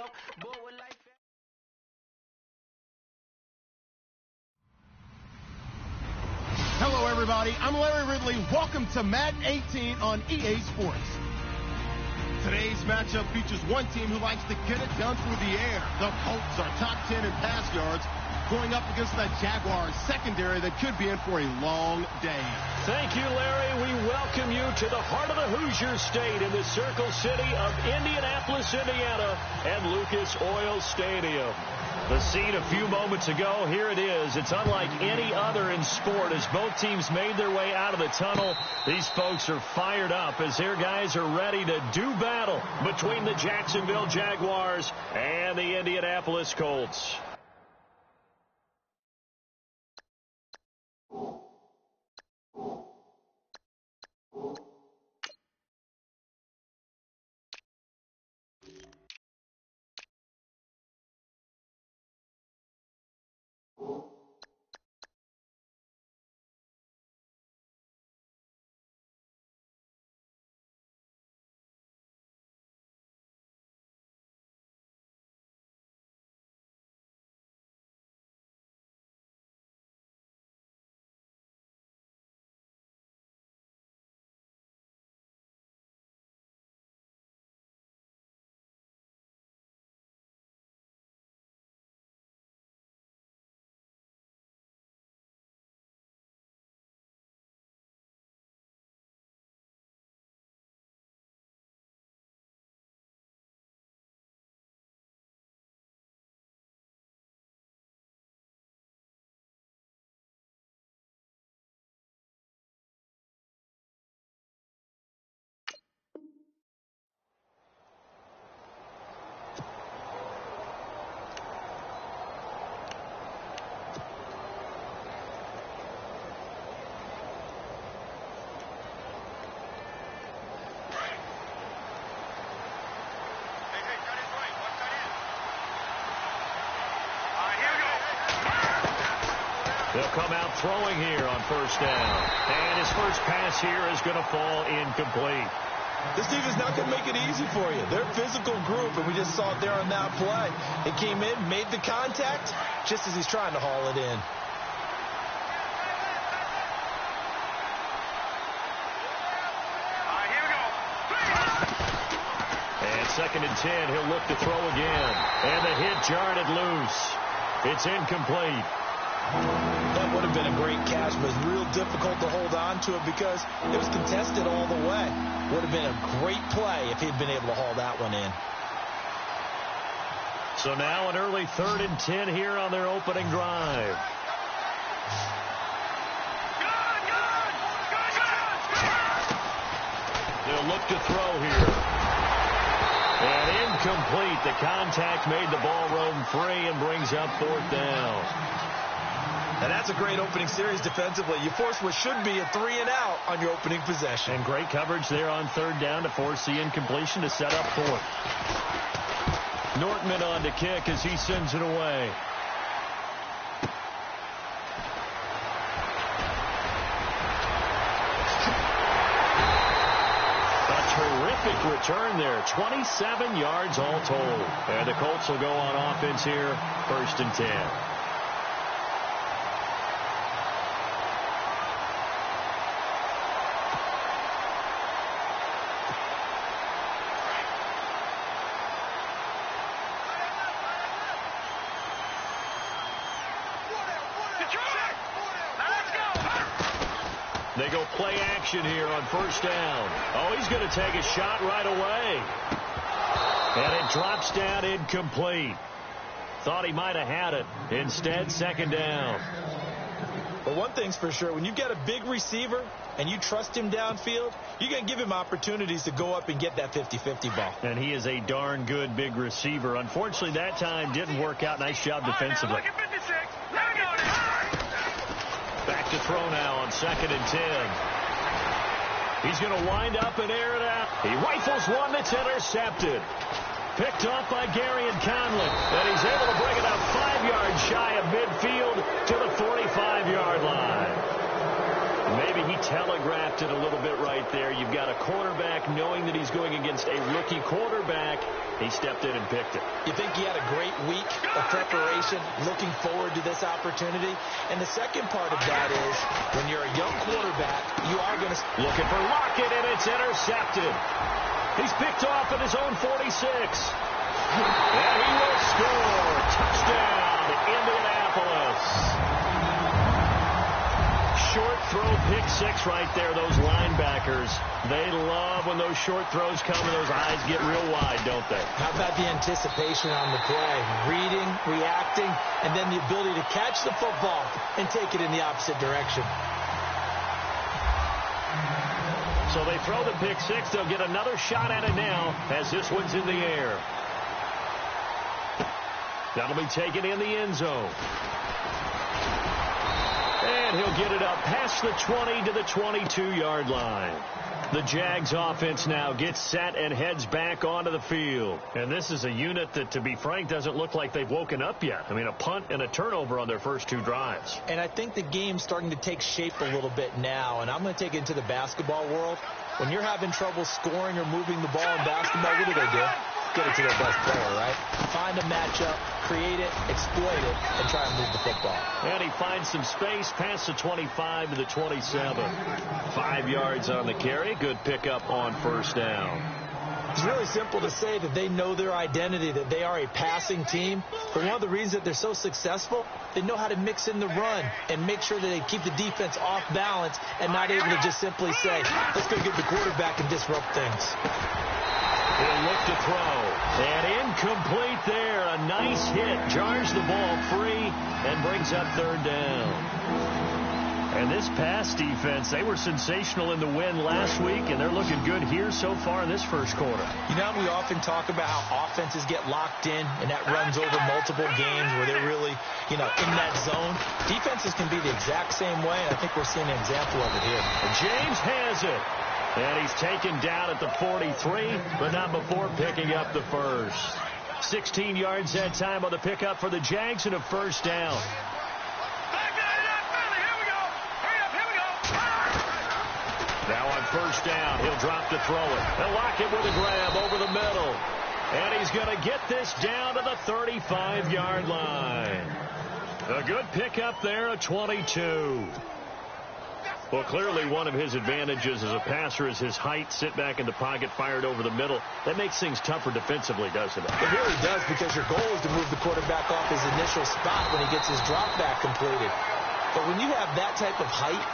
yourself. Boy, what life. Hello, everybody. I'm Larry Ridley. Welcome to Madden 18 on EA Sports. Today's matchup features one team who likes to get it done through the air. The Colts are top 10 in pass yards, going up against the Jaguars secondary that could be in for a long day. Thank you, Larry. We welcome you to the heart of the Hoosier State in the Circle City of Indianapolis, Indiana, and Lucas Oil Stadium. The scene a few moments ago, here it is. It's unlike any other in sport as both teams made their way out of the tunnel. These folks are fired up as their guys are ready to do battle between the Jacksonville Jaguars and the Indianapolis Colts. They'll come out throwing here on first down. And his first pass here is going to fall incomplete. This defense not going to make it easy for you. They're a physical group, and we just saw it there on that play. It came in, made the contact, just as he's trying to haul it in. And 2nd and 10, he'll look to throw again. And the hit jarred it loose. It's incomplete. That would have been a great catch, but it's real difficult to hold on to it because it was contested all the way. Would have been a great play if he'd been able to haul that one in. So now an early 3rd and 10 here on their opening drive. They'll look to throw here. And incomplete. The contact made the ball roam free and brings up 4th down. And that's a great opening series defensively. You force what should be a 3-and-out on your opening possession. And great coverage there on 3rd down to force the incompletion to set up 4th. Nortman on to kick as he sends it away. A terrific return there. 27 yards all told. And the Colts will go on offense here, 1st and 10. They go play action here on 1st down. Oh, he's going to take a shot right away. And it drops down incomplete. Thought he might have had it. Instead, 2nd down. But one thing's for sure, when you get a big receiver and you trust him downfield, you're going to give him opportunities to go up and get that 50-50 ball. And he is a darn good big receiver. Unfortunately, that time didn't work out. Nice job defensively. Back to throw now on 2nd and 10. He's going to wind up and air it out. He rifles one that's intercepted. Picked off by Gary and Conley. And he's able to bring it out 5 yards shy of midfield to the 45-yard line. Maybe he telegraphed it a little bit right there. You've got a quarterback knowing that he's going against a rookie quarterback. He stepped in and picked it. You think he had a great week of preparation, looking forward to this opportunity? And the second part of that is, when you're a young quarterback, you are going to... Looking for Lockett, and it's intercepted. He's picked off at his own 46. And he will score. Touchdown, Indianapolis. Short throw, pick six right there. Those linebackers, they love when those short throws come and those eyes get real wide, don't they? How about the anticipation on the play? Reading, reacting, and then the ability to catch the football and take it in the opposite direction. So they throw the pick six. They'll get another shot at it now as this one's in the air. That'll be taken in the end zone. And he'll get it up past the 20 to the 22-yard line. The Jags offense now gets set and heads back onto the field. And this is a unit that, to be frank, doesn't look like they've woken up yet. I mean, a punt and a turnover on their first two drives. And I think the game's starting to take shape a little bit now. And I'm going to take it into the basketball world. When you're having trouble scoring or moving the ball in basketball, what do? Get it to their best player, right? Find a matchup, create it, exploit it, and try and move the football. And he finds some space past the 25 to the 27. 5 yards on the carry. Good pickup on first down. It's really simple to say that they know their identity, that they are a passing team. But one of the reasons that they're so successful, they know how to mix in the run and make sure that they keep the defense off balance and not able to just simply say, let's go get the quarterback and disrupt things. He'll look to throw. And incomplete there. A nice hit. Jars the ball free and brings up third down. And this pass defense, they were sensational in the win last week, and they're looking good here so far in this first quarter. You know, we often talk about how offenses get locked in, and that runs over multiple games where they're really, in that zone. Defenses can be the exact same way, and I think we're seeing an example of it here. And James has it. And he's taken down at the 43, but not before picking up the first. 16 yards that time on the pickup for the Jags and a first down. Now on first down, he'll drop to throw it. And Lockett with a grab over the middle. And he's going to get this down to the 35-yard line. A good pickup there, a 22. Well, clearly one of his advantages as a passer is his height. Sit back in the pocket, fired over the middle. That makes things tougher defensively, doesn't it? It really does, because your goal is to move the quarterback off his initial spot when he gets his drop back completed. But when you have that type of height,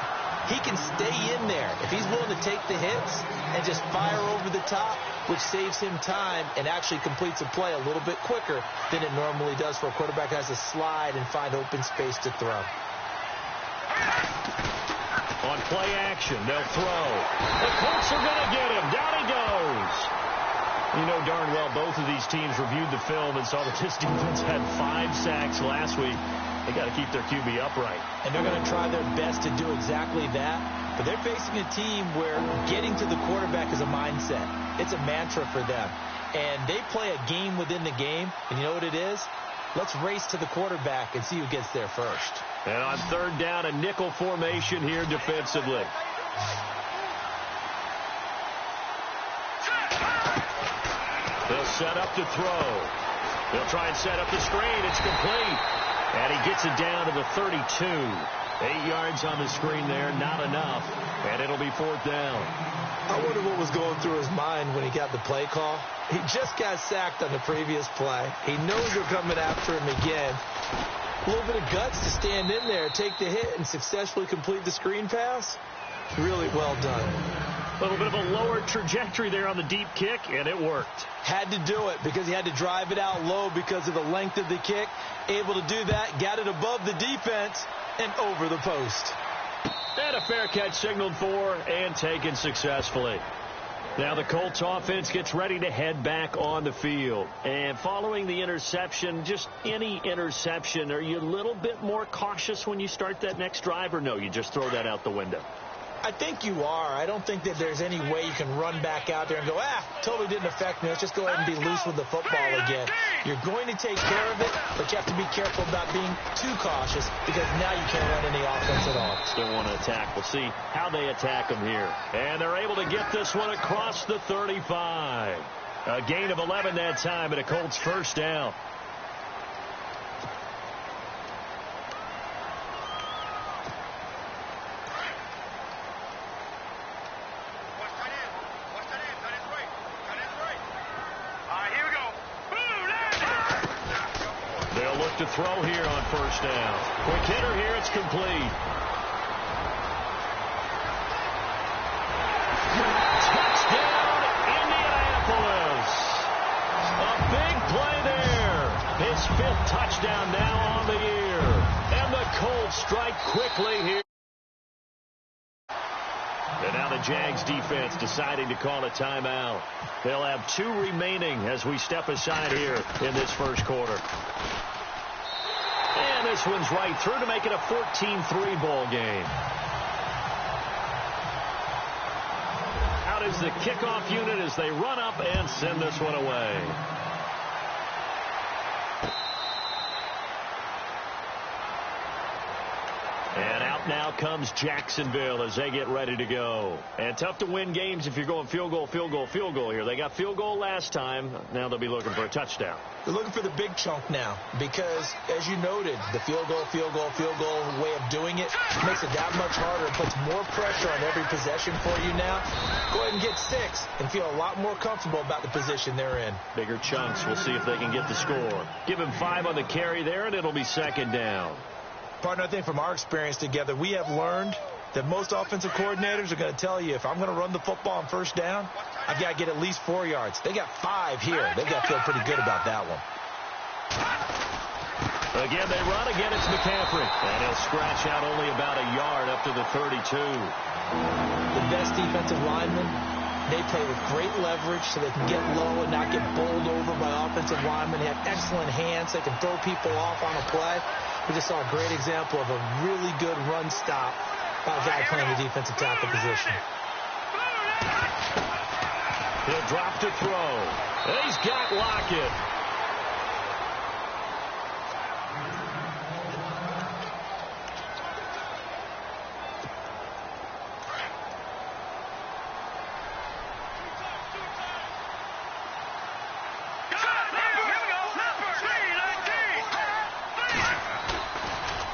he can stay in there if he's willing to take the hits and just fire over the top, which saves him time and actually completes a play a little bit quicker than it normally does for a quarterback who has to slide and find open space to throw. On play action, they'll throw. The Colts are going to get him. Down he goes. You know darn well both of these teams reviewed the film and saw that this defense had 5 sacks last week. They got to keep their QB upright. And they're going to try their best to do exactly that. But they're facing a team where getting to the quarterback is a mindset. It's a mantra for them. And they play a game within the game. And you know what it is? Let's race to the quarterback and see who gets there first. And on third down, a nickel formation here defensively. They'll set up to throw. They'll try and set up the screen. It's complete. And he gets it down to the 32. 8 yards on the screen there, not enough. And it'll be fourth down. I wonder what was going through his mind when he got the play call. He just got sacked on the previous play. He knows they're coming after him again. A little bit of guts to stand in there, take the hit, and successfully complete the screen pass. Really well done. A little bit of a lower trajectory there on the deep kick, and it worked. Had to do it because he had to drive it out low because of the length of the kick. Able to do that, got it above the defense and over the post. And a fair catch signaled for and taken successfully. Now the Colts offense gets ready to head back on the field. And following the interception, just any interception, are you a little bit more cautious when you start that next drive, or no, you just throw that out the window? I think you are. I don't think that there's any way you can run back out there and go, totally didn't affect me. Let's just go ahead and be loose with the football again. You're going to take care of it, but you have to be careful about being too cautious because now you can't run any offense at all. Still want to attack. We'll see how they attack them here. And they're able to get this one across the 35. A gain of 11 that time and a Colts first down. To throw here on first down. Quick hitter here. It's complete. Touchdown, Indianapolis. A big play there. His 5th touchdown now on the year. And the Colts strike quickly here. And now the Jags defense deciding to call a timeout. They'll have 2 remaining as we step aside here in this first quarter. And this one's right through to make it a 14-3 ball game. Out is the kickoff unit as they run up and send this one away. And out now comes Jacksonville as they get ready to go. And tough to win games if you're going field goal, field goal, field goal here. They got field goal last time. Now they'll be looking for a touchdown. They're looking for the big chunk now because, as you noted, the field goal way of doing it makes it that much harder. It puts more pressure on every possession for you now. Go ahead and get 6 and feel a lot more comfortable about the position they're in. Bigger chunks. We'll see if they can get the score. Give him 5 on the carry there, and it'll be second down. Partner, I think from our experience together, we have learned that most offensive coordinators are going to tell you, if I'm going to run the football on first down, I've got to get at least 4 yards. They got 5 here. They've got to feel pretty good about that one. Again, they run. Again, it's McCaffrey. And he'll scratch out only about a yard up to the 32. The best defensive linemen, they play with great leverage so they can get low and not get bowled over by offensive linemen. They have excellent hands. They can throw people off on a play. We just saw a great example of a really good run stop by a guy playing the defensive tackle position. He'll drop to throw. And he's got Lockett.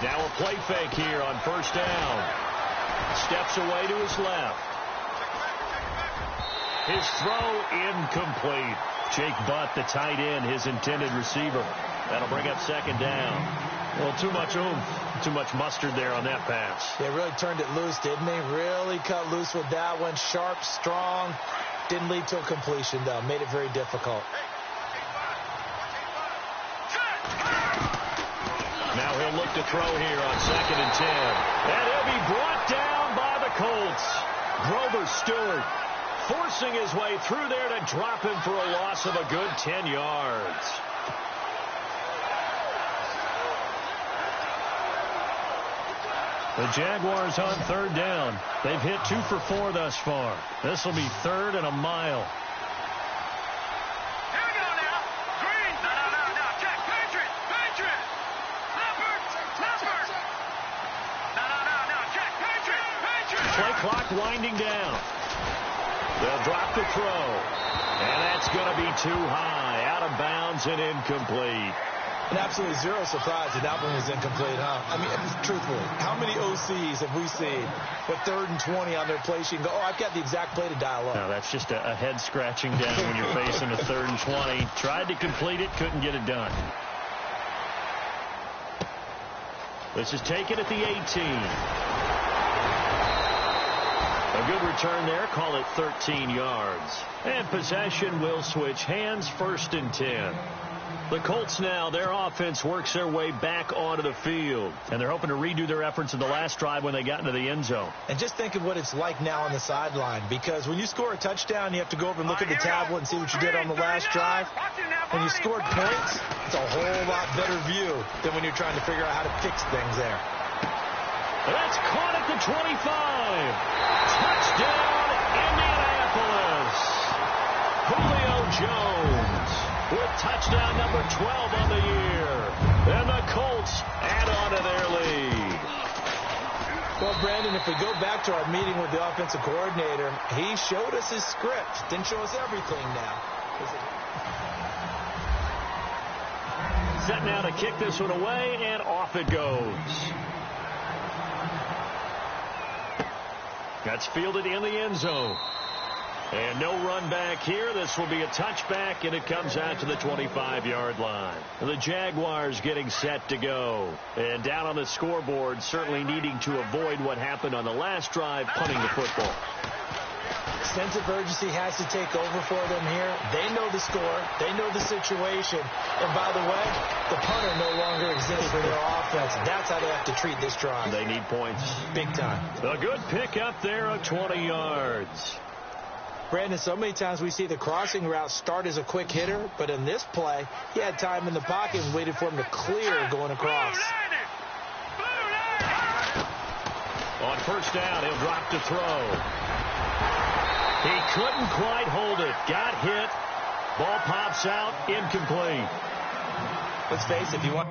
Now a play fake here on first down. Steps away to his left. His throw incomplete. Jake Butt, the tight end, his intended receiver. That'll bring up second down. Well, too much oomph, too much mustard there on that pass. Yeah, really turned it loose, didn't he? Really cut loose with that one. Sharp, strong. Didn't lead to a completion, though. Made it very difficult. Now he'll look to throw here on 2nd and 10. And he'll be brought down by the Colts. Grover Stewart forcing his way through there to drop him for a loss of a good 10 yards. The Jaguars on 3rd down. They've hit 2 for 4 thus far. This will be 3rd and a mile. Play clock winding down. They'll drop the throw. And that's going to be too high. Out of bounds and incomplete. And absolutely zero surprise that that one was incomplete, huh? I mean, truthfully, how many OCs have we seen with 3rd and 20 on their play sheet and go, I've got the exact play to dial up? No, that's just a head scratching down when you're facing a 3rd and 20. Tried to complete it, couldn't get it done. This is taken at the 18. A good return there. Call it 13 yards. And possession will switch hands. 1st and 10. The Colts now, their offense works their way back onto the field. And they're hoping to redo their efforts in the last drive when they got into the end zone. And just think of what it's like now on the sideline. Because when you score a touchdown, you have to go over and look at the tablet and see what you did on the last drive. When you scored points, it's a whole lot better view than when you're trying to figure out how to fix things there. That's caught at the 25. Touchdown, Indianapolis. Julio Jones with touchdown number 12 on the year. And the Colts add on to their lead. Well, Brandon, if we go back to our meeting with the offensive coordinator, he showed us his script. Didn't show us everything now. Set now to kick this one away, and off it goes. That's fielded in the end zone. And no run back here. This will be a touchback, and it comes out to the 25-yard line. The Jaguars getting set to go. And down on the scoreboard, certainly needing to avoid what happened on the last drive, punting the football. Sense of urgency has to take over for them here. They know the score. They know the situation. And by the way, the punter no longer exists for their offense. That's how they have to treat this drive. They need points. Big time. A good pick up there of 20 yards. Brandon, so many times we see the crossing route start as a quick hitter, but in this play, he had time in the pocket and waited for him to clear going across. On first down, he'll drop to throw. He couldn't quite hold it. Got hit. Ball pops out. Incomplete. Let's face it, if you want...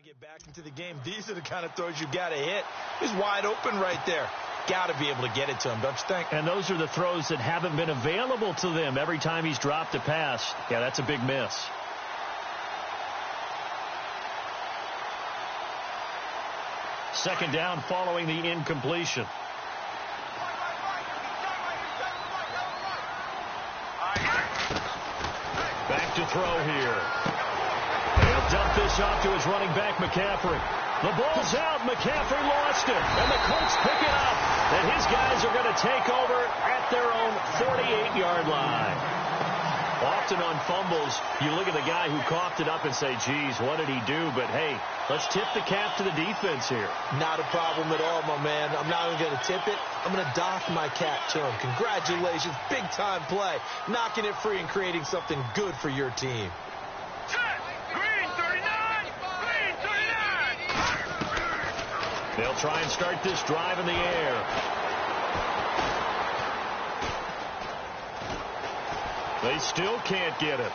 Get back into the game. These are the kind of throws you got to hit. He's wide open right there. Got to be able to get it to him, don't you think? And those are the throws that haven't been available to them every time he's dropped a pass. Yeah, that's a big miss. Second down following the incompletion. Back to throw here. He'll dump this off to his running back, McCaffrey. The ball's out. McCaffrey lost it. And the Colts pick it up. And his guys are going to take over at their own 48-yard line. Often on fumbles, you look at the guy who coughed it up and say, geez, what did he do? But, hey, let's tip the cap to the defense here. Not a problem at all, my man. I'm not even going to tip it. I'm going to doff my cap to him. Congratulations. Big-time play. Knocking it free and creating something good for your team. They'll try and start this drive in the air. They still can't get it.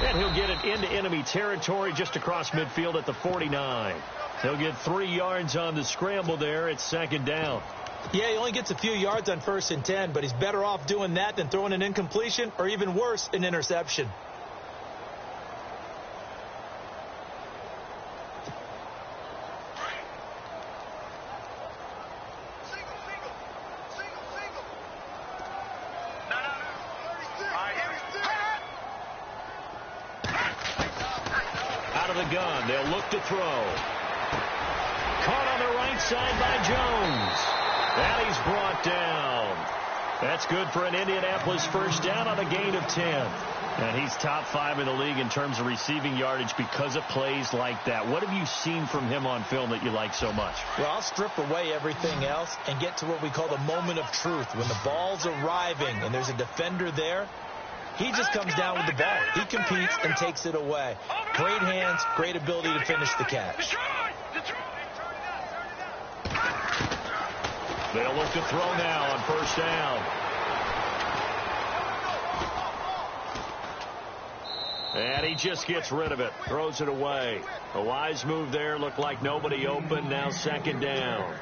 And he'll get it into enemy territory just across midfield at the 49. He'll get 3 yards on the scramble there. It's second down. Yeah, he only gets a few yards on 1st and 10, but he's better off doing that than throwing an incompletion or even worse, an interception. Out of the gun, they'll look to throw. Caught on the right side by Jones. And he's brought down. That's good for an Indianapolis first down on a gain of 10. And he's top 5 in the league in terms of receiving yardage because of plays like that. What have you seen from him on film that you like so much? Well, I'll strip away everything else and get to what we call the moment of truth. When the ball's arriving and there's a defender there, he just comes down with the ball. He competes and takes it away. Great hands, great ability to finish the catch. They'll look to throw now on first down. And he just gets rid of it. Throws it away. A wise move there. Looked like nobody open. Now second down.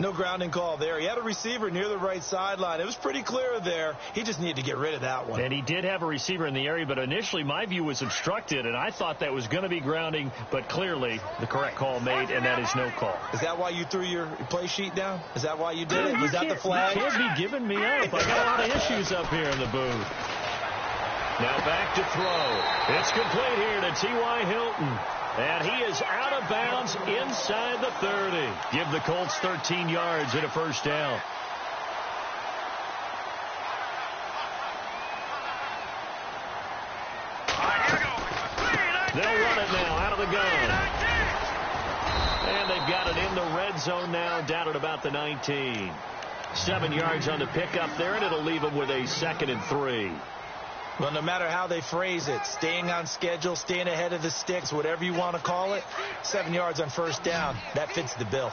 No grounding call there. He had a receiver near the right sideline. It was pretty clear there. He just needed to get rid of that one. And he did have a receiver in the area, but initially my view was obstructed, and I thought that was going to be grounding, but clearly the correct call made, and that is no call. Is that why you threw your play sheet down? Is that why you did it? Was that the flag? You can't be giving me up. I got a lot of issues up here in the booth. Now back to throw. It's complete here to T.Y. Hilton. And he is out of bounds inside the 30. Give the Colts 13 yards and a first down. They'll run it now out of the gun. And they've got it in the red zone now, down at about the 19. 7 yards on the pickup there, and it'll leave them with a 2nd and 3. Well, no matter how they phrase it, staying on schedule, staying ahead of the sticks, whatever you want to call it, 7 yards on first down, that fits the bill.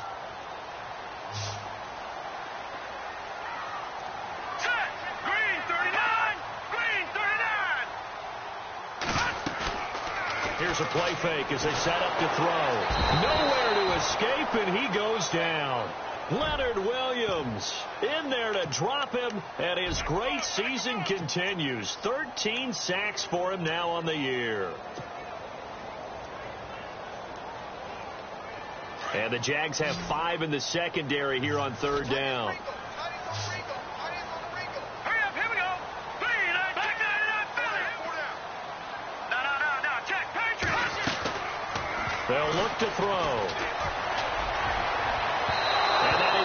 Green 39! Green 39! Here's a play fake as they set up to throw. Nowhere to escape, and he goes down. Leonard Williams in there to drop him, and his great season continues. 13 sacks for him now on the year. And the Jags have 5 in the secondary here on third down. Hurry up, here we go. 39, back 99, no, check, Patriots. They'll look to throw.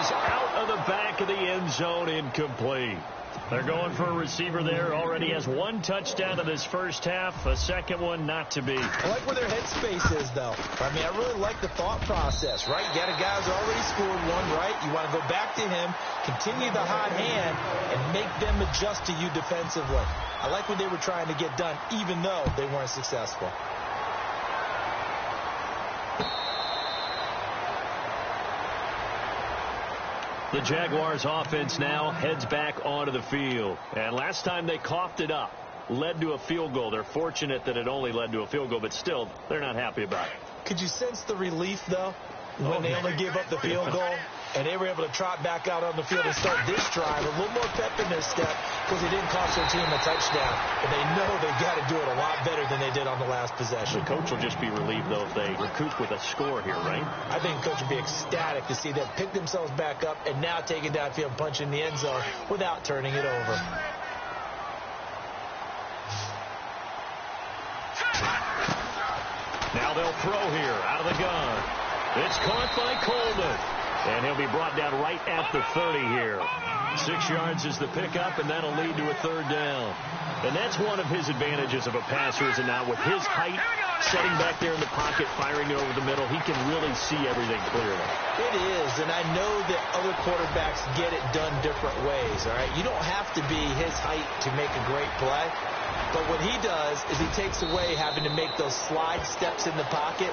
Out of the back of the end zone, incomplete. They're going for a receiver there. Already has 1 touchdown in this first half. A second one not to be. I like where their headspace is, though. I mean, I really like the thought process, right? You got a guy who's already scored one, right? You want to go back to him, continue the hot hand, and make them adjust to you defensively. I like what they were trying to get done, even though they weren't successful. The Jaguars offense now heads back onto the field. And last time they coughed it up, led to a field goal. They're fortunate that it only led to a field goal, but still, they're not happy about it. Could you sense the relief, though, when they only gave up the field goal? And they were able to trot back out on the field and start this drive. A little more pep in their step because they didn't cost their team a touchdown. And they know they've got to do it a lot better than they did on the last possession. The coach will just be relieved, though, if they recoup with a score here, right? I think the coach would be ecstatic to see them pick themselves back up and now take it downfield and punch in the end zone without turning it over. Now they'll throw here out of the gun. It's caught by Coleman. And he'll be brought down right at the 30 here. 6 yards is the pickup, and that'll lead to a third down. And that's one of his advantages of a passer, is it not? With his height, setting back there in the pocket, firing it over the middle, he can really see everything clearly. It is, and I know that other quarterbacks get it done different ways, all right? You don't have to be his height to make a great play. But what he does is he takes away having to make those slide steps in the pocket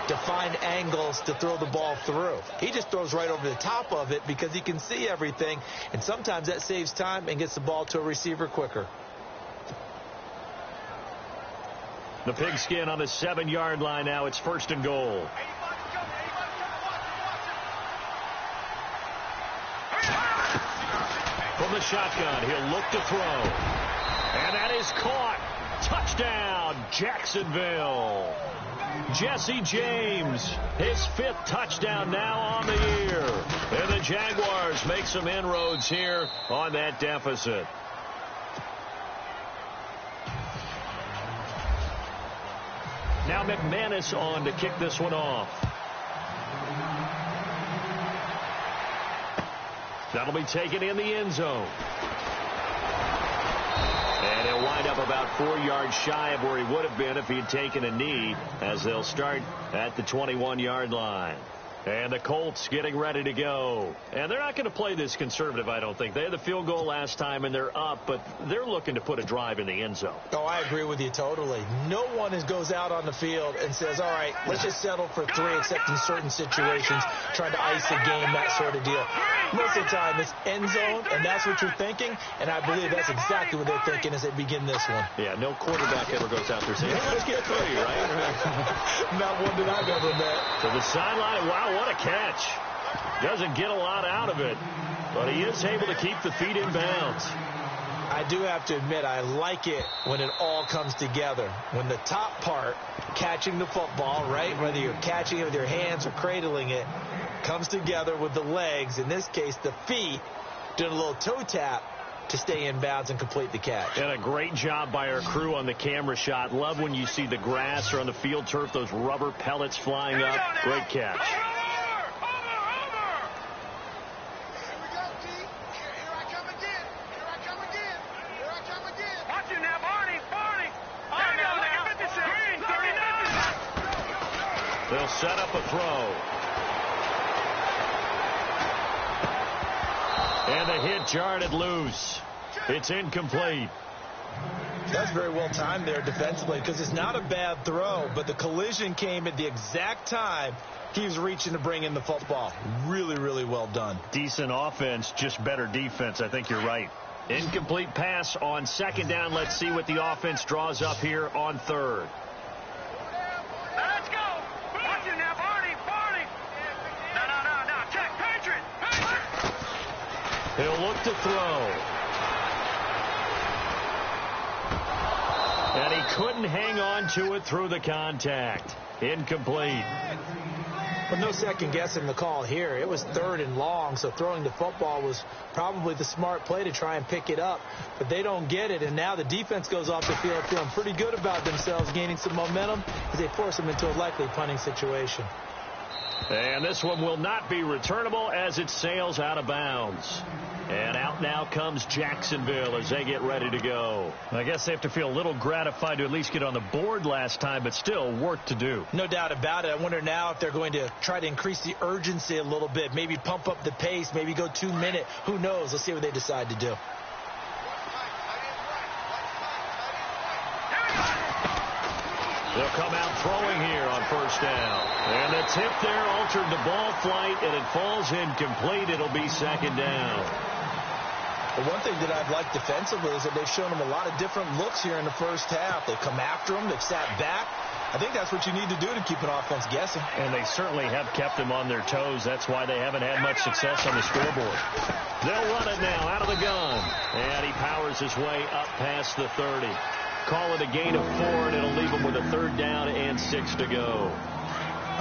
to find angles to throw the ball through. He just throws right over the top of it because he can see everything, and sometimes that saves time and gets the ball to a receiver quicker. The Pigskin on the 7-yard line now. It's 1st and goal. From the shotgun, he'll look to throw. And that is caught. Touchdown, Jacksonville. Jesse James, his 5th touchdown now on the year. And the Jaguars make some inroads here on that deficit. Now McManus on to kick this one off. That'll be taken in the end zone. And he'll wind up about 4 yards shy of where he would have been if he had taken a knee, as they'll start at the 21-yard line. And the Colts getting ready to go. And they're not going to play this conservative, I don't think. They had the field goal last time, and they're up, but they're looking to put a drive in the end zone. Oh, I agree with you totally. No one goes out on the field and says, all right, let's just settle for 3, except in certain situations, trying to ice a game, that sort of deal. Most of the time, it's end zone, and that's what you're thinking, and I believe that's exactly what they're thinking as they begin this one. Yeah, no quarterback ever goes out there saying, hey, let's get 3, right? Not one that I've ever met. To the sideline, wow, what a catch. Doesn't get a lot out of it, but he is able to keep the feet in bounds. I do have to admit, I like it when it all comes together. When the top part, catching the football, right, whether you're catching it with your hands or cradling it, comes together with the legs, in this case the feet, doing a little toe tap to stay in bounds and complete the catch. And a great job by our crew on the camera shot. Love when you see the grass or on the field turf, those rubber pellets flying up. Great catch. They'll set up a throw. And the hit jarred loose. It's incomplete. That's very well timed there defensively, because it's not a bad throw, but the collision came at the exact time he was reaching to bring in the football. Really, really well done. Decent offense, just better defense. I think you're right. Incomplete pass on 2nd down. Let's see what the offense draws up here on 3rd. Let's go. Watch it now, Barney. No. Check, Patriot. He'll look to throw. And he couldn't hang on to it through the contact. Incomplete. But no second guessing the call here. It was 3rd and long, so throwing the football was probably the smart play to try and pick it up. But they don't get it, and now the defense goes off the field feeling pretty good about themselves, gaining some momentum as they force them into a likely punting situation. And this one will not be returnable as it sails out of bounds. And out now comes Jacksonville as they get ready to go. I guess they have to feel a little gratified to at least get on the board last time, but still work to do. No doubt about it. I wonder now if they're going to try to increase the urgency a little bit, maybe pump up the pace, maybe go 2-minute. Who knows? Let's see what they decide to do. They'll come out throwing here on 1st down. And the tip there altered the ball flight, and it falls incomplete. It'll be 2nd down. The one thing that I've liked defensively is that they've shown them a lot of different looks here in the first half. They've come after them. They've sat back. I think that's what you need to do to keep an offense guessing. And they certainly have kept them on their toes. That's why they haven't had much success on the scoreboard. They'll run it now out of the gun. And he powers his way up past the 30. Call it a gain of 4, and it'll leave them with a 3rd down and 6 to go.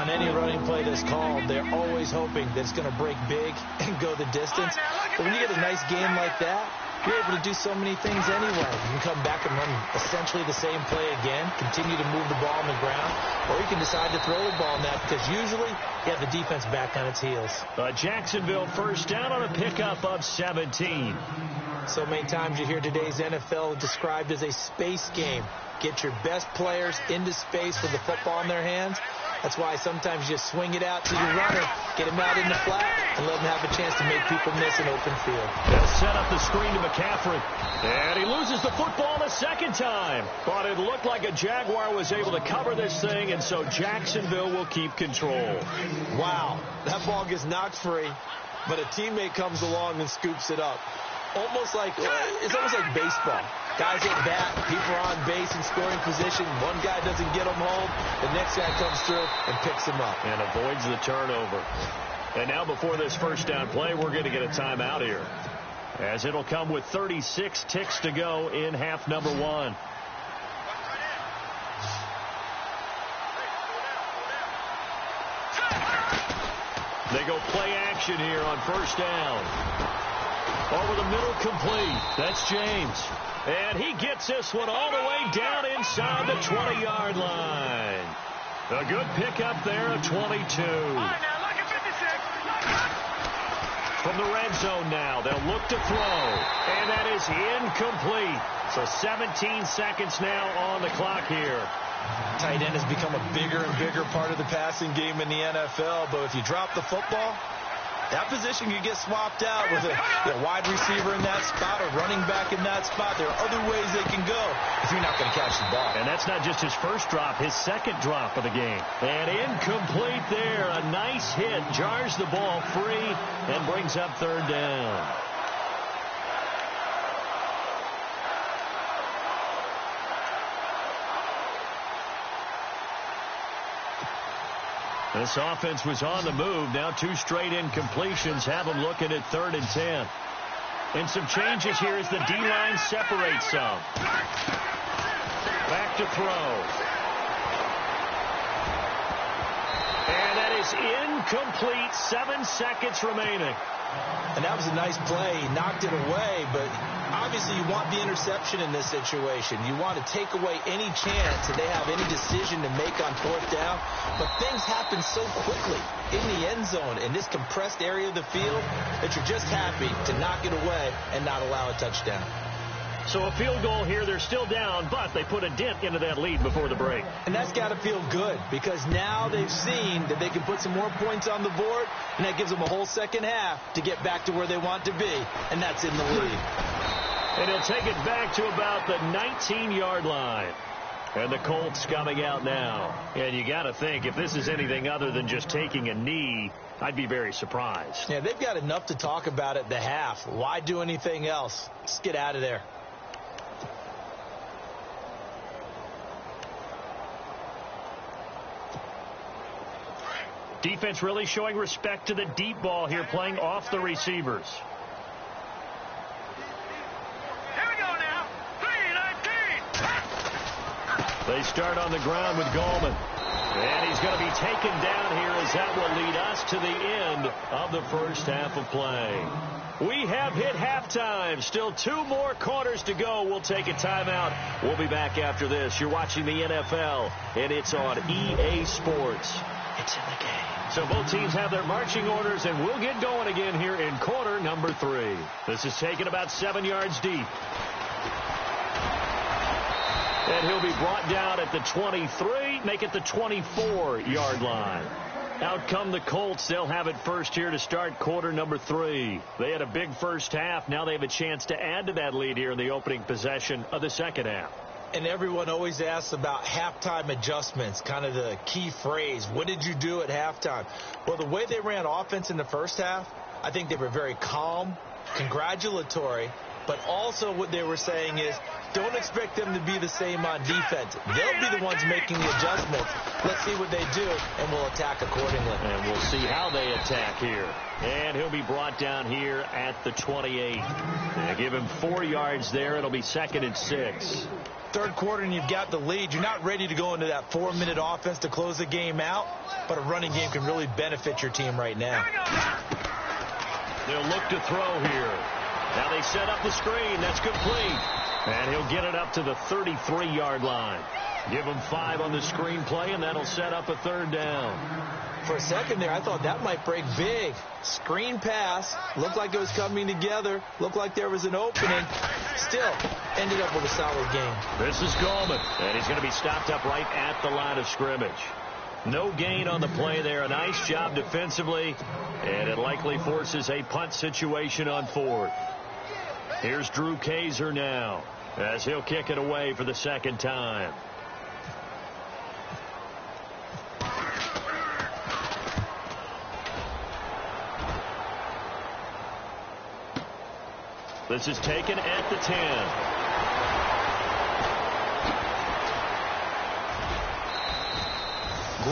On any running play that's called, they're always hoping that it's going to break big and go the distance. But when you get a nice game like that, you're able to do so many things anyway. You can come back and run essentially the same play again, continue to move the ball on the ground, or you can decide to throw the ball in that, because usually you have the defense back on its heels. Jacksonville 1st down on a pickup of 17. So many times you hear today's NFL described as a space game. Get your best players into space with the football in their hands. That's why sometimes you just swing it out to your runner, get him out in the flat, and let him have a chance to make people miss an open field. They'll set up the screen to McCaffrey. And he loses the football the 2nd time. But it looked like a Jaguar was able to cover this thing, and so Jacksonville will keep control. Wow, that ball gets knocked free, but a teammate comes along and scoops it up. almost like baseball. Guys at bat, people are on base in scoring position. One guy doesn't get them home. The next guy comes through and picks them up. And avoids the turnover. And now before this first down play, we're going to get a timeout here, as it'll come with 36 ticks to go in half number 1. They go play action here on first down. Over the middle, complete. That's James. And he gets this one all the way down inside the 20-yard line. A good pickup there of 22. From the red zone now, they'll look to throw. And that is incomplete. So 17 seconds now on the clock here. Tight end has become a bigger and bigger part of the passing game in the NFL. But if you drop the football, that position could get swapped out with a wide receiver in that spot or running back in that spot. There are other ways they can go if you're not going to catch the ball. And that's not just his first drop, his second drop of the game. And incomplete there. A nice hit. Jars the ball free and brings up third down. This offense was on the move. Now 2 straight incompletions have them looking at 3rd and 10. And some changes here as the D-line separates some. Back to throw. And that is incomplete. 7 seconds remaining. And that was a nice play. He knocked it away, but obviously you want the interception in this situation. You want to take away any chance that they have any decision to make on 4th down. But things happen so quickly in the end zone in this compressed area of the field that you're just happy to knock it away and not allow a touchdown. So a field goal here. They're still down, but they put a dent into that lead before the break. And that's got to feel good because now they've seen that they can put some more points on the board, and that gives them a whole second half to get back to where they want to be, and that's in the lead. And he'll take it back to about the 19-yard line. And the Colts coming out now. And you got to think, if this is anything other than just taking a knee, I'd be very surprised. Yeah, they've got enough to talk about at the half. Why do anything else? Just get out of there. Defense really showing respect to the deep ball here, playing off the receivers. Here we go now. 3-19. They start on the ground with Gallman. And he's going to be taken down here as that will lead us to the end of the first half of play. We have hit halftime. Still 2 more quarters to go. We'll take a timeout. We'll be back after this. You're watching the NFL, and it's on EA Sports. It's in the game. So both teams have their marching orders, and we'll get going again here in quarter number 3. This is taken about 7 yards deep. And he'll be brought down at the 23, make it the 24-yard line. Out come the Colts. They'll have it first here to start quarter number 3. They had a big first half. Now they have a chance to add to that lead here in the opening possession of the second half. And everyone always asks about halftime adjustments, kind of the key phrase. What did you do at halftime? Well, the way they ran offense in the first half, I think they were very calm, congratulatory, but also what they were saying is don't expect them to be the same on defense. They'll be the ones making the adjustments. Let's see what they do, and we'll attack accordingly. And we'll see how they attack here. And he'll be brought down here at the 28. And give him 4 yards there. It'll be 2nd and 6. Third quarter and you've got the lead. You're not ready to go into that 4-minute offense to close the game out, but a running game can really benefit your team right now. They'll look to throw here. Now they set up the screen. That's complete. And he'll get it up to the 33-yard line. Give him 5 on the screen play, and that'll set up a 3rd down. For a second there, I thought that might break big. Screen pass. Looked like it was coming together. Looked like there was an opening. Still, ended up with a solid game. This is Gallman, and he's going to be stopped up right at the line of scrimmage. No gain on the play there. A nice job defensively, and it likely forces a punt situation on 4th. Here's Drew Kaiser now, as he'll kick it away for the 2nd time. This is taken at the 10.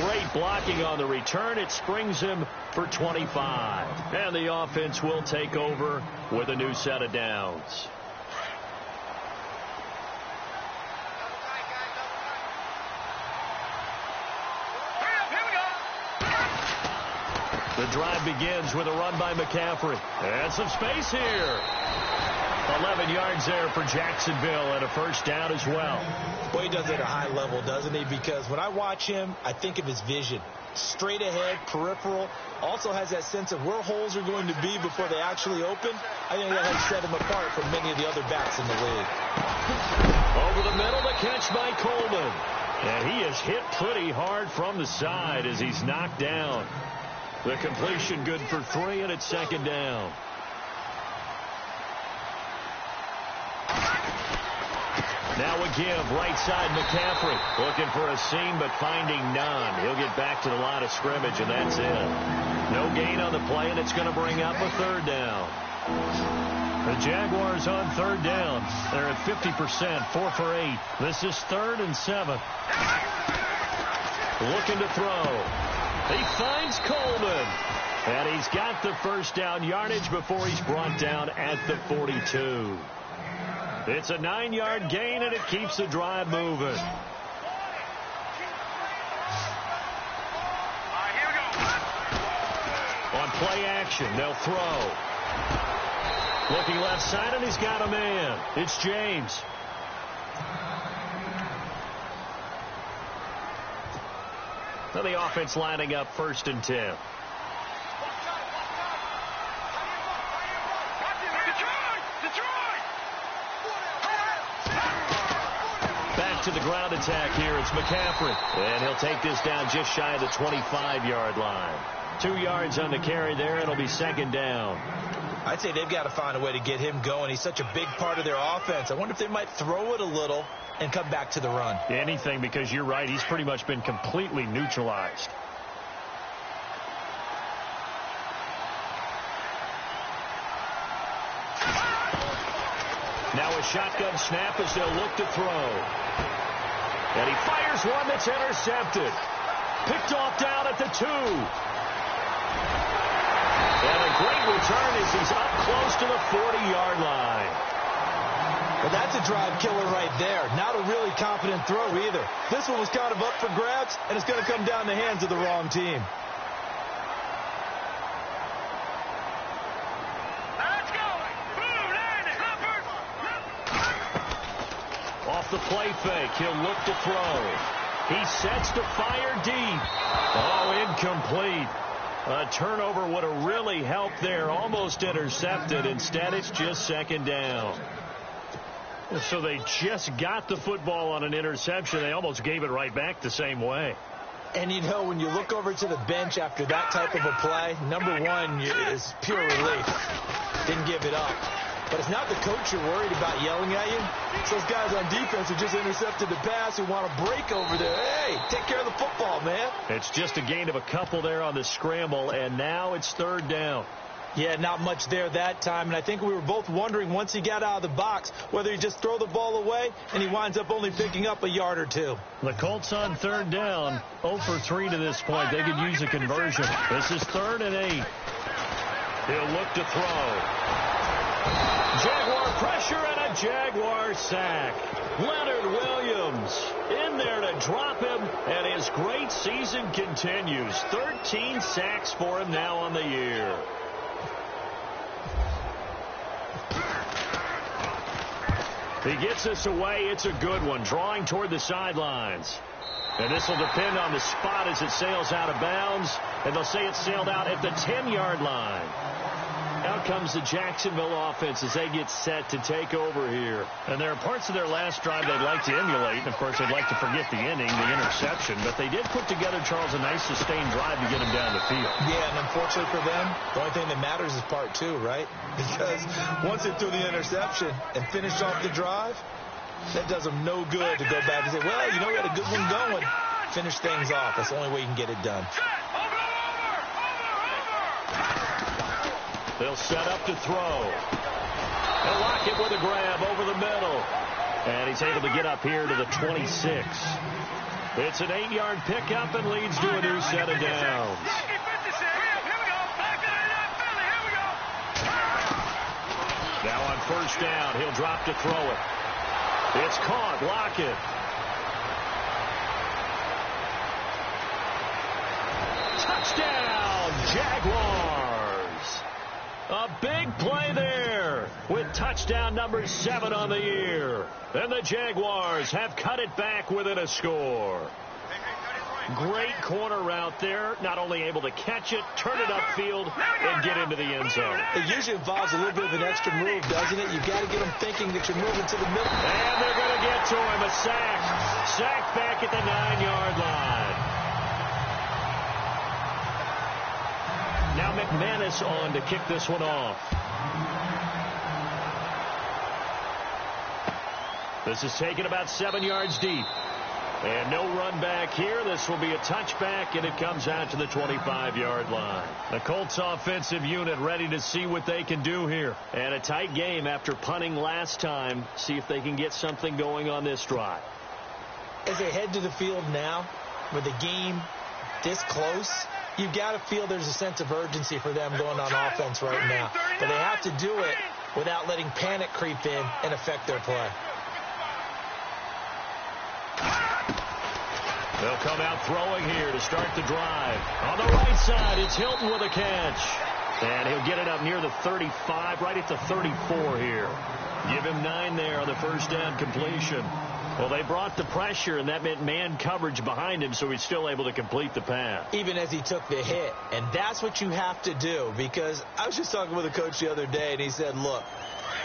Great blocking on the return. It springs him for 25. And the offense will take over with a new set of downs. The drive begins with a run by McCaffrey. And some space here. 11 yards there for Jacksonville and a first down as well. Boy, he does it at a high level, doesn't he? Because when I watch him, I think of his vision. Straight ahead, peripheral. Also has that sense of where holes are going to be before they actually open. I think that has set him apart from many of the other backs in the league. Over the middle, the catch by Coleman. And he is hit pretty hard from the side as he's knocked down. The completion good for 3, and it's second down. Now a give, right side McCaffrey. Looking for a seam, but finding none. He'll get back to the line of scrimmage, and that's it. No gain on the play, and it's going to bring up a third down. The Jaguars on third down. They're at 50%, 4 for 8. This is 3rd and 7. Looking to throw. He finds Coleman. And he's got the first down yardage before he's brought down at the 42. It's a 9-yard gain, and it keeps the drive moving. On play action, they'll throw. Looking left side, and he's got a man. It's James. So the offense lining up 1st and 10. Back to the ground attack here. It's McCaffrey. And he'll take this down just shy of the 25-yard line. 2 yards on the carry there. It'll be second down. I'd say they've got to find a way to get him going. He's such a big part of their offense. I wonder if they might throw it a little and come back to the run. Anything, because you're right. He's pretty much been completely neutralized. Now a shotgun snap as they'll look to throw. And he fires one that's intercepted. Picked off down at the 2. And a great return as he's up close to the 40-yard line. Well, that's a drive killer right there. Not a really confident throw either. This one was kind of up for grabs, and it's going to come down the hands of the wrong team. Let's go. Off the play fake, he'll look to throw. He sets to fire deep. Oh, incomplete. A turnover would have really helped there. Almost intercepted. Instead, it's just second down. So they just got the football on an interception. They almost gave it right back the same way. And, you know, when you look over to the bench after that type of a play, number one is pure relief. Didn't give it up. But it's not the coach you're worried about yelling at you. It's those guys on defense who just intercepted the pass who want to break over there. Hey, take care of the football, man. It's just a gain of a couple there on the scramble, and now it's third down. Yeah, not much there that time, and I think we were both wondering once he got out of the box whether he just throw the ball away, and he winds up only picking up a yard or two. The Colts on third down, 0 for 3 to this point. They could use a conversion. This is 3rd and 8. He'll look to throw. Jaguar pressure and a Jaguar sack. Leonard Williams in there to drop him, and his great season continues. 13 sacks for him now on the year. He gets this away. It's a good one, drawing toward the sidelines. And this will depend on the spot as it sails out of bounds. And they'll say it sailed out at the 10-yard line. Out comes the Jacksonville offense as they get set to take over here. And there are parts of their last drive they'd like to emulate. And, of course, they'd like to forget the inning, the interception. But they did put together, Charles, a nice sustained drive to get him down the field. Yeah, and unfortunately for them, the only thing that matters is part 2, right? Because once they threw the interception and finished off the drive, that does them no good to go back and say, well, you know, we had a good one going. Finish things off. That's the only way you can get it done. They'll set up to throw. They'll lock it with a grab over the middle. And he's able to get up here to the 26. It's an 8-yard pickup and leads to a new set of downs. Now on first down, he'll drop to throw it. It's caught. Lockett. Touchdown, Jaguars. A big play there with touchdown number 7 on the year. And the Jaguars have cut it back within a score. Great corner route there. Not only able to catch it, turn it upfield, and get into the end zone. It usually involves a little bit of an extra move, doesn't it? You've got to get them thinking that you're moving to the middle. And they're going to get to him. A sack. Sack back at the 9-yard line. Now McManus on to kick this one off. This is taken about 7 yards deep. And no run back here. This will be a touchback, and it comes out to the 25-yard line. The Colts offensive unit ready to see what they can do here. And a tight game after punting last time. See if they can get something going on this drive. As they head to the field now, with the game this close, you've got to feel there's a sense of urgency for them going on offense right now. But they have to do it without letting panic creep in and affect their play. They'll come out throwing here to start the drive. On the right side, it's Hilton with a catch. And he'll get it up near the 35, right at the 34 here. Give him 9 there on the first down completion. Well, they brought the pressure, and that meant man coverage behind him, so he's still able to complete the pass. Even as he took the hit. And that's what you have to do, because I was just talking with a coach the other day, and he said, look,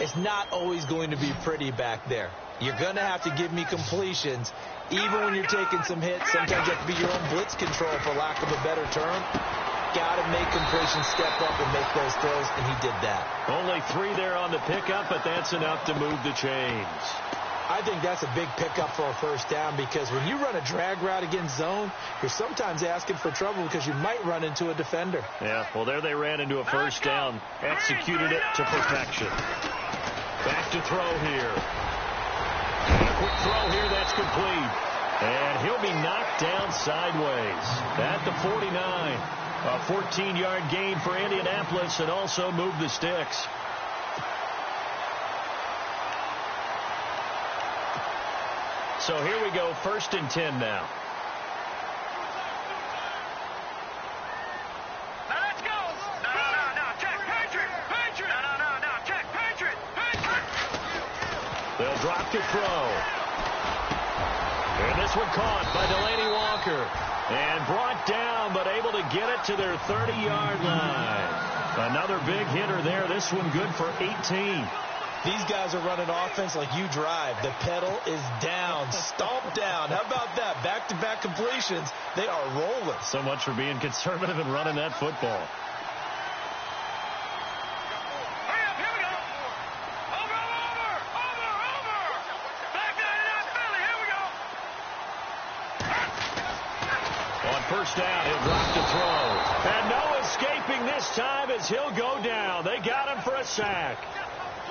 it's not always going to be pretty back there. You're going to have to give me completions. Even when you're taking some hits, sometimes you have to be your own blitz control, for lack of a better term. Got to make completions, step up and make those throws, and he did that. Only 3 there on the pickup, but that's enough to move the chains. I think that's a big pickup for a first down, because when you run a drag route against zone, you're sometimes asking for trouble because you might run into a defender. Yeah, well, there they ran into a first down. Executed it to perfection. Back to throw here. And a quick throw here, that's complete. And he'll be knocked down sideways at the 49. A 14-yard gain for Indianapolis, and also move the sticks. So here we go, 1st and 10 now. Now let's go. No. Check. Patriot. No. Check. Patriot. They'll drop to throw. And this one caught by Delaney Walker. And brought down, but able to get it to their 30-yard line. Another big hitter there. This one good for 18. These guys are running offense like you drive. The pedal is down, stomped down. How about that? Back-to-back completions. They are rolling. So much for being conservative and running that football. Hurry up, here we go. Over. Back 99 Philly, here we go. On first down, he'll drop to throw. And no escaping this time as he'll go down. They got him for a sack.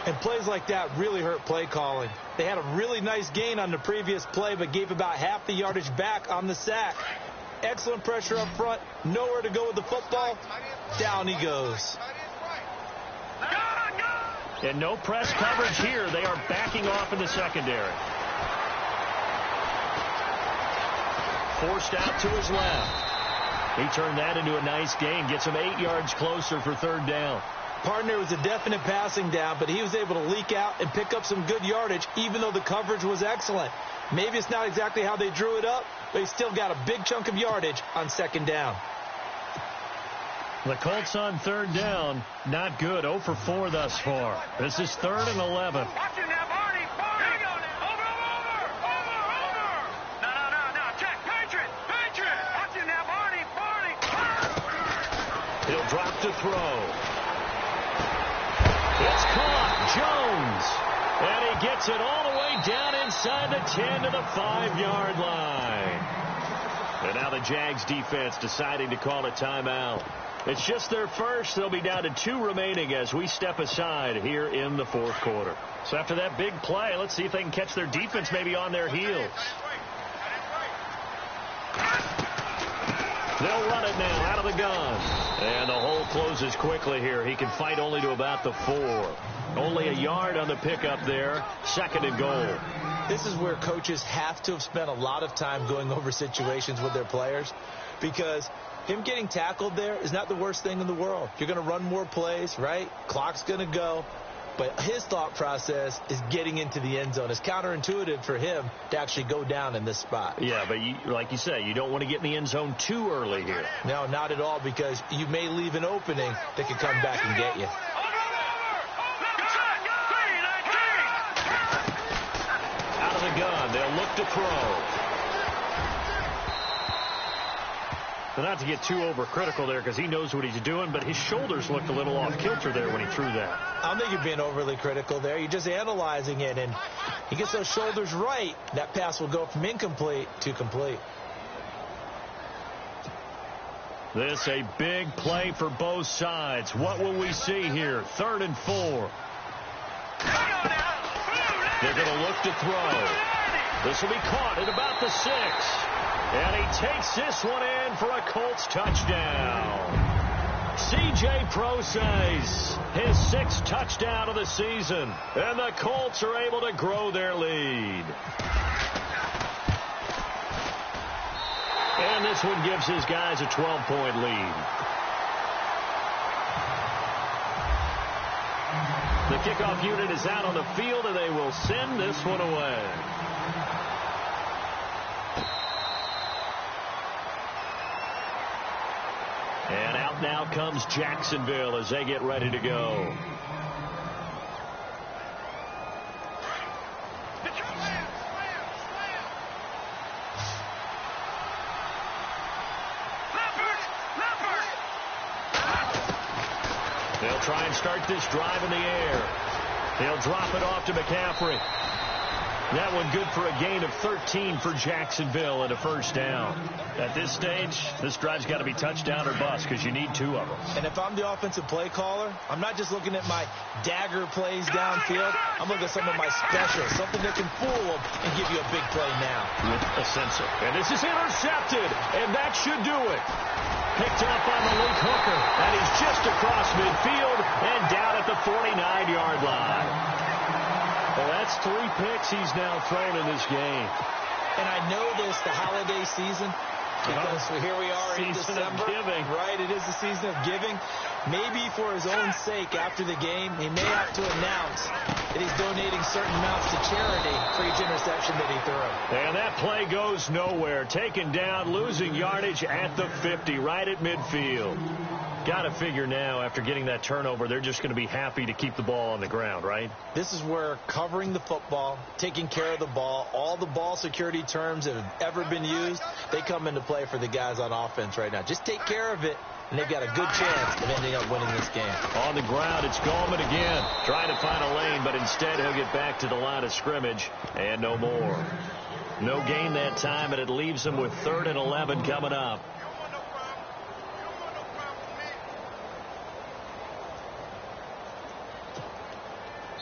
And plays like that really hurt play calling. They had a really nice gain on the previous play, but gave about half the yardage back on the sack. Excellent pressure up front. Nowhere to go with the football. Down he goes. And no press coverage here. They are backing off in the secondary. Forced out to his left. He turned that into a nice gain. Gets him 8 yards closer for 3rd down. Partner was a definite passing down, but he was able to leak out and pick up some good yardage, even though the coverage was excellent. Maybe it's not exactly how they drew it up, but he still got a big chunk of yardage on 2nd down. The Colts on 3rd down, not good. 0 for 4 thus far. This is 3rd and 11. Watch him now, Barney. Here we go now. Over. No. Check. Patriot. Watch him now, Barney. He'll drop to throw. It's caught. Jones. And he gets it all the way down inside the 10 to the 5-yard line. And now the Jags defense deciding to call a timeout. It's just their first. They'll be down to 2 remaining as we step aside here in the fourth quarter. So after that big play, let's see if they can catch their defense maybe on their heels. They'll run it now out of the gun. And the hole closes quickly here. He can fight only to about the 4. Only a yard on the pickup there. 2nd and goal. This is where coaches have to have spent a lot of time going over situations with their players, because him getting tackled there is not the worst thing in the world. You're going to run more plays, right? Clock's going to go. But his thought process is getting into the end zone. It's counterintuitive for him to actually go down in this spot. Yeah, but like you say, you don't want to get in the end zone too early here. No, not at all, because you may leave an opening that can come back and get you. Out of the gun, they'll look to throw. Not to get too overcritical there, because he knows what he's doing, but his shoulders looked a little off kilter there when he threw that. I don't think you're being overly critical there. You're just analyzing it, and he gets those shoulders right. That pass will go from incomplete to complete. This a big play for both sides. What will we see here? 3rd and 4. They're going to look to throw. This will be caught at about the 6. And he takes this one in for a Colts touchdown. C.J. Prosise, his 6th touchdown of the season. And the Colts are able to grow their lead. And this one gives his guys a 12-point lead. The kickoff unit is out on the field, and they will send this one away. And out now comes Jacksonville as they get ready to go. They'll try and start this drive in the air. They'll drop it off to McCaffrey. That one good for a gain of 13 for Jacksonville and a first down. At this stage, this drive's got to be touchdown or bust, because you need 2 of them. And if I'm the offensive play caller, I'm not just looking at my dagger plays downfield. I'm looking at some of my specials, something that can fool them and give you a big play now. With a sensor. And this is intercepted, and that should do it. Picked up on the Luke Hooker, and he's just across midfield and down at the 49-yard line. Well, that's 3 picks he's now thrown in this game. And I know this, the holiday season, because here we are in December. Of giving. Right, it is the season of giving. Maybe for his own sake after the game, he may have to announce that he's donating certain amounts to charity for each interception that he threw. And that play goes nowhere. Taken down, losing yardage at the 50, right at midfield. Got to figure now, after getting that turnover, they're just going to be happy to keep the ball on the ground, right? This is where covering the football, taking care of the ball, all the ball security terms that have ever been used, they come into play for the guys on offense right now. Just take care of it, and they've got a good chance of ending up winning this game. On the ground, it's Gallman again, trying to find a lane, but instead he'll get back to the line of scrimmage, and no more. No gain that time, and it leaves them with 3rd and 11 coming up.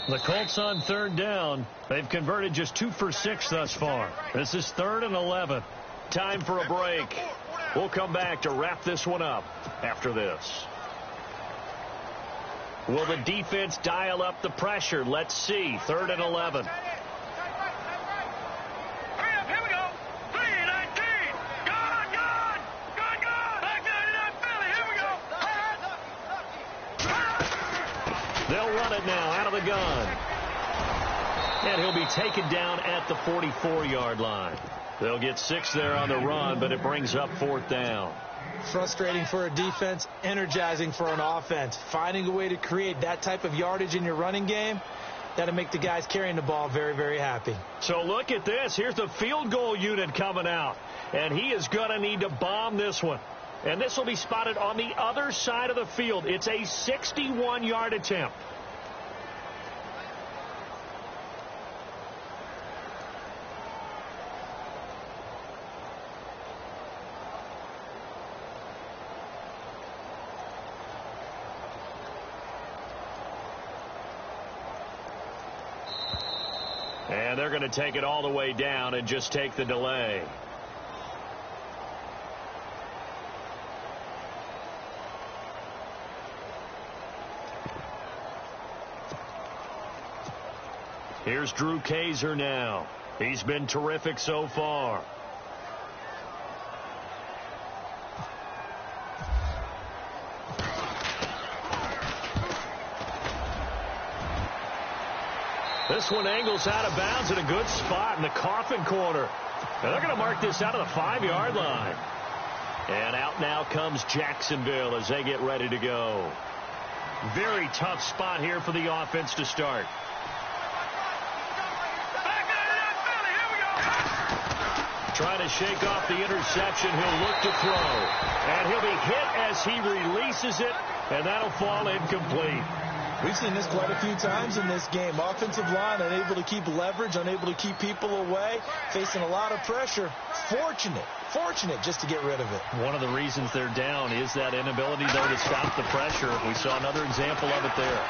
The Colts on 3rd down. They've converted just 2 for 6 thus far. This is 3rd and 11. Time for a break. We'll come back to wrap this one up after this. Will the defense dial up the pressure? Let's see. 3rd and 11. They'll run it now out of the gun. And he'll be taken down at the 44-yard line. They'll get 6 there on the run, but it brings up 4th down. Frustrating for a defense, energizing for an offense. Finding a way to create that type of yardage in your running game, that'll make the guys carrying the ball very, very happy. So look at this. Here's the field goal unit coming out. And he is going to need to bomb this one. And this will be spotted on the other side of the field. It's a 61-yard attempt. And they're going to take it all the way down and just take the delay. Here's Drew Kaiser now. He's been terrific so far. This one angles out of bounds in a good spot in the coffin corner. And they're going to mark this out of the 5-yard line. And out now comes Jacksonville as they get ready to go. Very tough spot here for the offense to start. Trying to shake off the interception. He'll look to throw. And he'll be hit as he releases it. And that'll fall incomplete. We've seen this quite a few times in this game. Offensive line unable to keep leverage, unable to keep people away, facing a lot of pressure. Fortunate just to get rid of it. One of the reasons they're down is that inability, though, to stop the pressure. We saw another example of it there.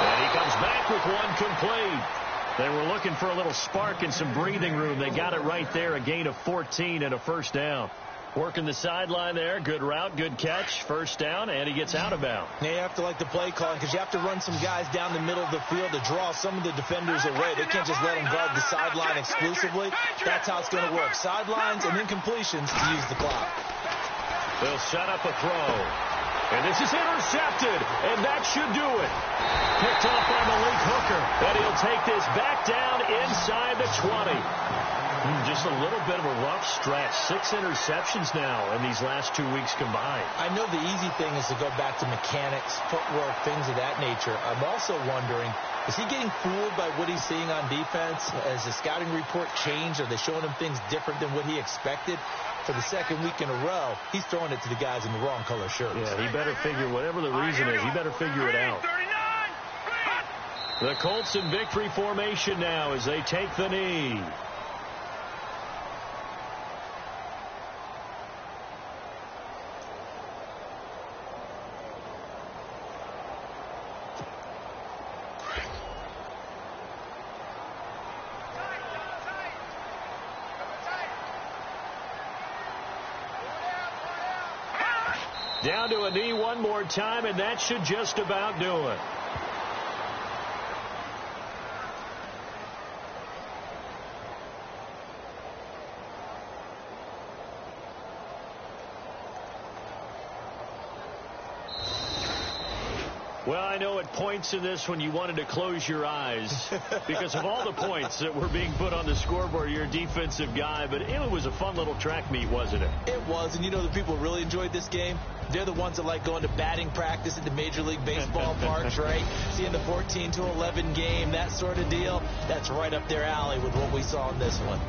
And he comes back with one complete. They were looking for a little spark and some breathing room. They got it right there, a gain of 14 and a first down. Working the sideline there. Good route, good catch. First down, and he gets out of bounds. Now you have to like the play calling because you have to run some guys down the middle of the field to draw some of the defenders away. They can't just let them guard the sideline exclusively. That's how it's going to work. Sidelines and then completions to use the clock. They'll set up a throw. And this is intercepted, and that should do it. Picked off by Malik Hooker, and he'll take this back down inside the 20. Just a little bit of a rough stretch. 6 interceptions now in these last 2 weeks combined. I know the easy thing is to go back to mechanics, footwork, things of that nature. I'm also wondering, is he getting fooled by what he's seeing on defense? Has the scouting report changed? Are they showing him things different than what he expected? For the second week in a row, he's throwing it to the guys in the wrong color shirts. Yeah, he better figure, whatever the reason is, he better figure it out. The Colts in victory formation now as they take the knee. Down to a knee one more time, and that should just about do it. Well, I know at points in this when you wanted to close your eyes because of all the points that were being put on the scoreboard. You're a defensive guy, but it was a fun little track meet, wasn't it? It was, and you know the people really enjoyed this game? They're the ones that like going to batting practice at the Major League Baseball parks, right? Seeing the 14-11 game, that sort of deal. That's right up their alley with what we saw in this one.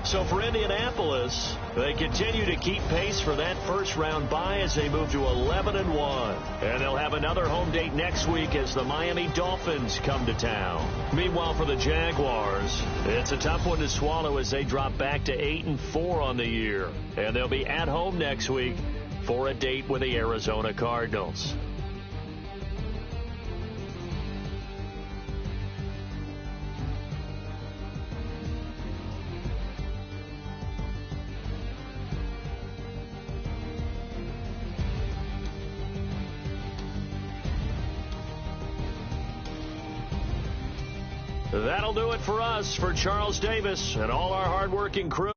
So for Indianapolis, they continue to keep pace for that first-round bye as they move to 11-1. And they'll have another home date next week as the Miami Dolphins come to town. Meanwhile, for the Jaguars, it's a tough one to swallow as they drop back to 8-4 on the year. And they'll be at home next week for a date with the Arizona Cardinals. That'll do it for us. For Charles Davis and all our hardworking crew.